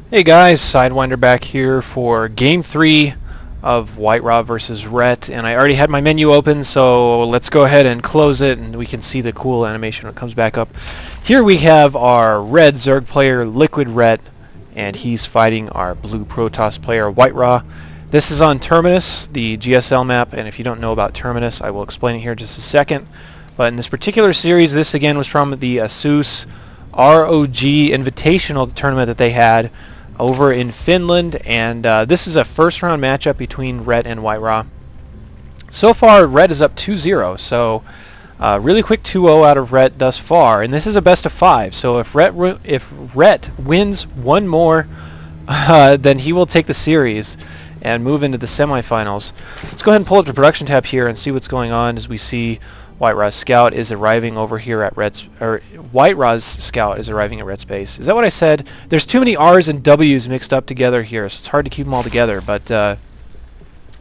Hey guys, Sidewinder back here for Game 3 of WhiteRa versus Rhett, and I already had my menu open, so let's go ahead and close it and we can see the cool animation when it comes back up. Here we have our red Zerg player, Liquid Rhett, and he's fighting our blue Protoss player, WhiteRa. This is on Terminus, the GSL map, and if you don't know about Terminus, I will explain it here in just a second. But in this particular series, this again was from the ASUS ROG Invitational tournament that they had over in Finland, and this is a first round matchup between Rhett and WhiteRa. So far, Rhett is up 2-0, so really quick 2-0 out of Rhett thus far, and this is a best of 5, so if Rhett wins one more, then he will take the series and move into the semifinals. Let's go ahead and pull up the production tab here and see what's going on as we see WhiteRa's scout is arriving over here at WhiteRa's scout is arriving at Rhett's base. Is that what I said? There's too many R's and W's mixed up together here, so it's hard to keep them all together. But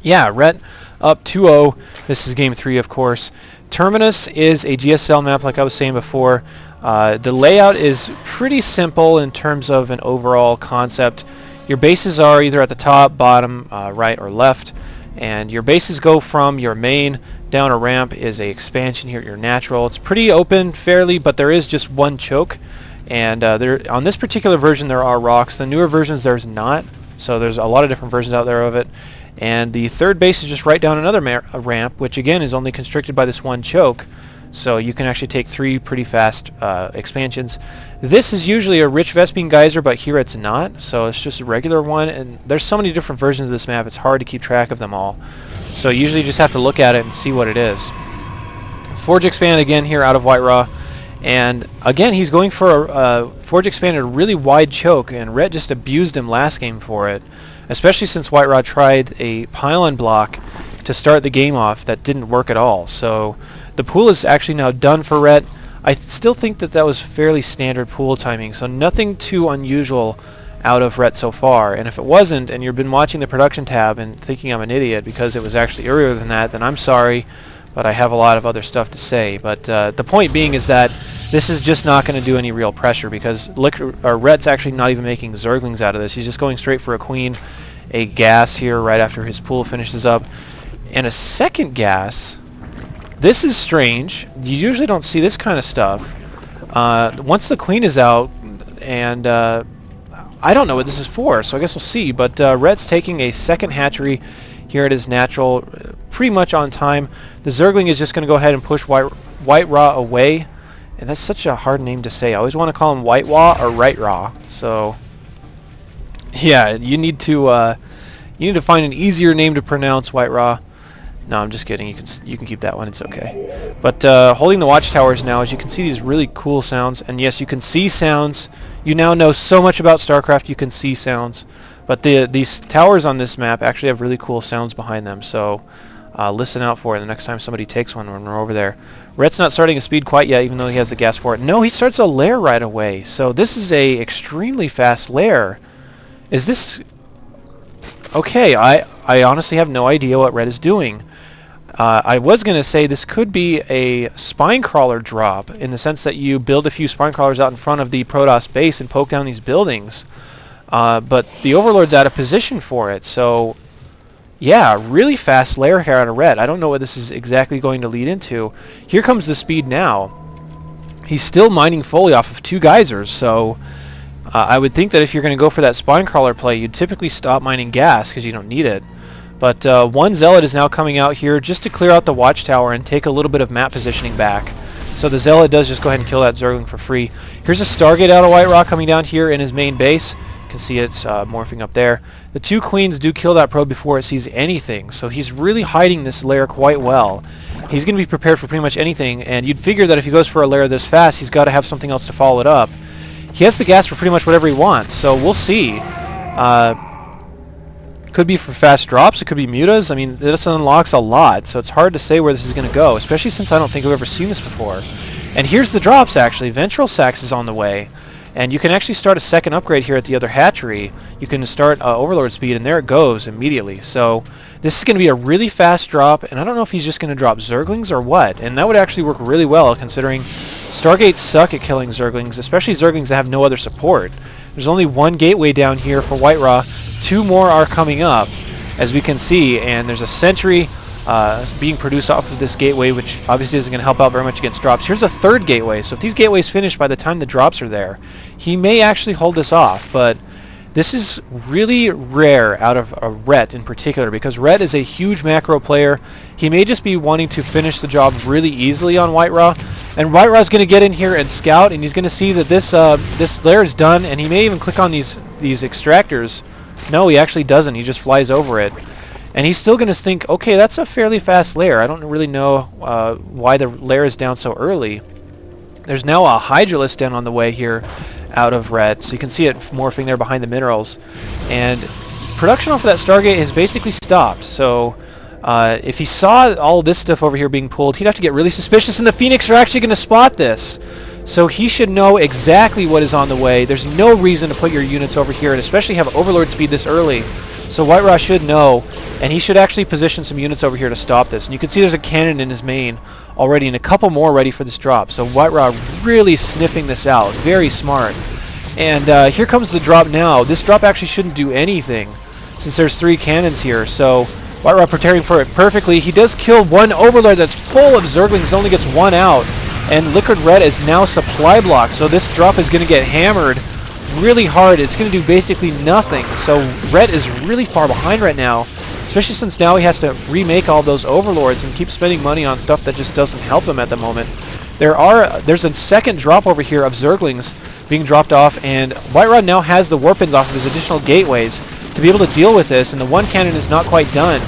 yeah, Rhett up 2-0. This is game 3, of course. Terminus is a GSL map, like I was saying before. The layout is pretty simple in terms of an overall concept. Your bases are either at the top, bottom, right, or left. And your bases go from your main down a ramp is a expansion here at your natural. It's pretty open fairly, but there is just one choke, and on this particular version there are rocks. The newer versions there's not, so there's a lot of different versions out there of it. And the third base is just right down another ramp, which again is only constricted by this one choke, so you can actually take 3 pretty fast expansions. This is usually a rich Vespene geyser, but here it's not, so it's just a regular one, and there's so many different versions of this map it's hard to keep track of them all. So usually you just have to look at it and see what it is. Forge Expand again here out of WhiteRa, and again he's going for a Forge Expand at a really wide choke, and Rhett just abused him last game for it, especially since WhiteRa tried a pylon block to start the game off that didn't work at all. So the pool is actually now done for Rhett. I still think that that was fairly standard pool timing, so nothing too unusual out of Rhett so far. And if it wasn't, and you've been watching the production tab and thinking I'm an idiot because it was actually earlier than that, then I'm sorry, but I have a lot of other stuff to say. But the point being is that this is just not going to do any real pressure, because Rhett's actually not even making Zerglings out of this. He's just going straight for a queen, a gas here right after his pool finishes up, and a second gas. This is strange. You usually don't see this kind of stuff. Once the queen is out, and I don't know what this is for, so I guess we'll see. But Rhett's taking a second hatchery here at his natural, pretty much on time. The Zergling is just going to go ahead and push WhiteRa away, and that's such a hard name to say. I always want to call him WhiteRa or WhiteRa. So yeah, you need to find an easier name to pronounce. WhiteRa. No, I'm just kidding. You can keep that one. It's okay. But holding the watchtowers now, as you can see these really cool sounds, and yes, you can see sounds. You now know so much about Starcraft. You can see sounds, but these towers on this map actually have really cool sounds behind them. So listen out for it the next time somebody takes one when we're over there. Rhett's not starting a speed quite yet, even though he has the gas for it. No, he starts a lair right away. So this is a extremely fast lair. Is this okay? I honestly have no idea what Rhett is doing. I was going to say this could be a spine crawler drop, in the sense that you build a few spine crawlers out in front of the Protoss base and poke down these buildings. But the Overlord's out of position for it, so yeah, really fast lair here out of Rhett. I don't know what this is exactly going to lead into. Here comes the speed now. He's still mining fully off of 2 geysers, so I would think that if you're going to go for that spine crawler play, you'd typically stop mining gas because you don't need it. But one Zealot is now coming out here just to clear out the watchtower and take a little bit of map positioning back. So the Zealot does just go ahead and kill that Zergling for free. Here's a Stargate out of WhiteRa coming down here in his main base. You can see it's morphing up there. The 2 queens do kill that probe before it sees anything, so he's really hiding this lair quite well. He's going to be prepared for pretty much anything, and you'd figure that if he goes for a lair this fast, he's got to have something else to follow it up. He has the gas for pretty much whatever he wants, so we'll see. Could be for fast drops, it could be mutas. I mean, this unlocks a lot, so it's hard to say where this is going to go, especially since I don't think I've ever seen this before. And here's the drops, actually. Ventral Sax is on the way, and you can actually start a second upgrade here at the other hatchery. You can start Overlord speed, and there it goes immediately. So this is going to be a really fast drop, and I don't know if he's just going to drop Zerglings or what, and that would actually work really well, considering Stargates suck at killing Zerglings, especially Zerglings that have no other support. There's only one gateway down here for WhiteRa. 2 more are coming up, as we can see, and there's a sentry being produced off of this gateway, which obviously isn't going to help out very much against drops. Here's a 3rd gateway, so if these gateways finish by the time the drops are there, he may actually hold this off, but this is really rare out of Rhett in particular, because Rhett is a huge macro player. He may just be wanting to finish the job really easily on WhiteRa, and WhiteRa is going to get in here and scout, and he's going to see that this layer is done, and he may even click on these extractors. No, he actually doesn't. He just flies over it. And he's still going to think, okay, that's a fairly fast layer. I don't really know why the layer is down so early. There's now a Hydralisk down on the way here out of Red, so you can see it morphing there behind the minerals. And production off of that Stargate has basically stopped. So if he saw all this stuff over here being pulled, he'd have to get really suspicious, and the Phoenix are actually going to spot this. So he should know exactly what is on the way. There's no reason to put your units over here, and especially have Overlord speed this early. So WhiteRa should know, and he should actually position some units over here to stop this. And you can see there's a cannon in his main already, and a couple more ready for this drop. So WhiteRa really sniffing this out. Very smart. And here comes the drop now. This drop actually shouldn't do anything, since there's 3 cannons here. So WhiteRa preparing for it perfectly. He does kill one Overlord that's full of Zerglings, only gets 1 out. And Liquid Red is now supply blocked, so this drop is going to get hammered really hard. It's going to do basically nothing. So Red is really far behind right now, especially since now he has to remake all those Overlords and keep spending money on stuff that just doesn't help him at the moment. There's a second drop over here of Zerglings being dropped off, and WhiteRa now has the Warpins off of his additional gateways to be able to deal with this, and the one cannon is not quite done.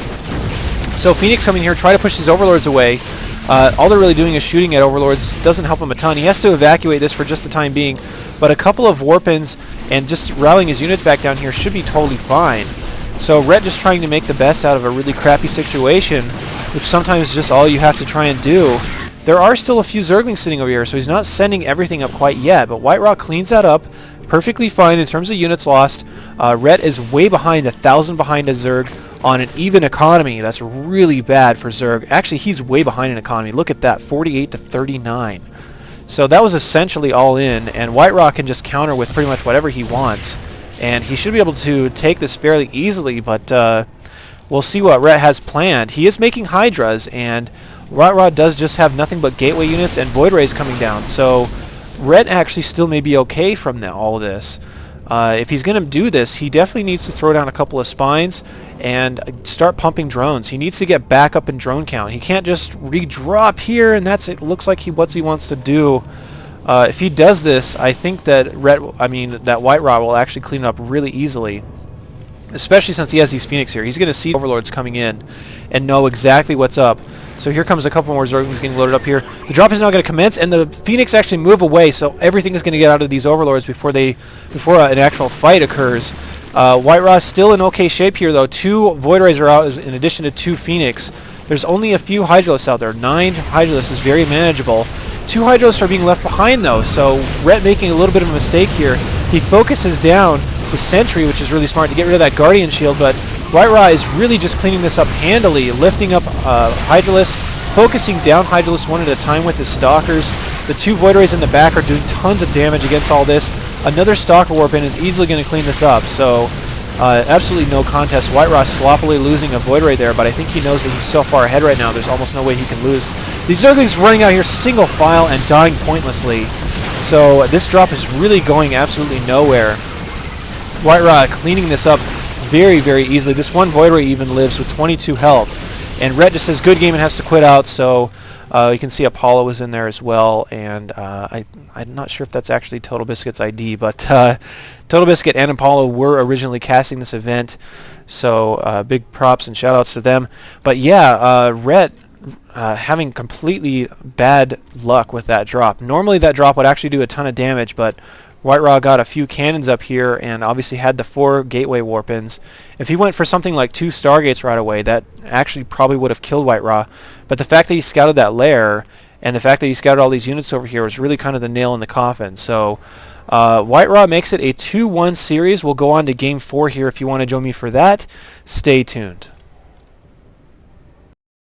So Phoenix coming here, try to push his Overlords away. All they're really doing is shooting at Overlords. Doesn't help him a ton. He has to evacuate this for just the time being, but a couple of Warpins and just rallying his units back down here should be totally fine. So Rhett just trying to make the best out of a really crappy situation, which sometimes is just all you have to try and do. There are still a few Zerglings sitting over here, so he's not sending everything up quite yet, but WhiteRa cleans that up perfectly fine in terms of units lost. Rhett is way behind, 1,000 behind a Zerg on an even economy. That's really bad for Zerg. Actually, he's way behind in economy. Look at that, 48 to 39. So that was essentially all in, and WhiteRa can just counter with pretty much whatever he wants. And he should be able to take this fairly easily, but we'll see what Rhett has planned. He is making Hydras, and WhiteRa does just have nothing but gateway units and Void Rays coming down. So Rhett actually still may be okay from all of this. If he's going to do this, he definitely needs to throw down a couple of spines and start pumping drones. He needs to get back up in drone count. He can't just redrop here, and that's it. Looks like what he wants to do. If he does this, I think that WhiteRa will actually clean it up really easily, especially since he has these Phoenix here. He's going to see Overlords coming in and know exactly what's up. So here comes a couple more Zerglings getting loaded up here. The drop is now going to commence, and the Phoenix actually move away, so everything is going to get out of these Overlords before an actual fight occurs. WhiteRa still in okay shape here, though. 2 Void Rays are out in addition to 2 Phoenix. There's only a few Hydralisks out there. 9 Hydralisks is very manageable. 2 Hydralisks are being left behind, though, so Rhett making a little bit of a mistake here. He focuses down the Sentry, which is really smart to get rid of that Guardian Shield, but WhiteRa is really just cleaning this up handily, lifting up Hydralisk, focusing down Hydralisk one at a time with his Stalkers. The 2 Void Rays in the back are doing tons of damage against all this. Another Stalker Warpin is easily going to clean this up, so absolutely no contest. WhiteRa sloppily losing a Void Ray there, but I think he knows that he's so far ahead right now, there's almost no way he can lose. These Zerglings running out here single file and dying pointlessly, so this drop is really going absolutely nowhere. WhiteRa cleaning this up very, very easily. This one Void Ray even lives with 22 health, and Rhett just says good game and has to quit out, so you can see Apollo was in there as well, and I'm not sure if that's actually Total Biscuit's ID, but Total Biscuit and Apollo were originally casting this event, so big props and shout-outs to them. But yeah, Rhett having completely bad luck with that drop. Normally that drop would actually do a ton of damage, but WhiteRa got a few cannons up here and obviously had the 4 gateway Warpins. If he went for something like 2 Stargates right away, that actually probably would have killed WhiteRa. But the fact that he scouted that lair and the fact that he scouted all these units over here was really kind of the nail in the coffin. So WhiteRa makes it a 2-1 series. We'll go on to Game 4 here if you want to join me for that. Stay tuned.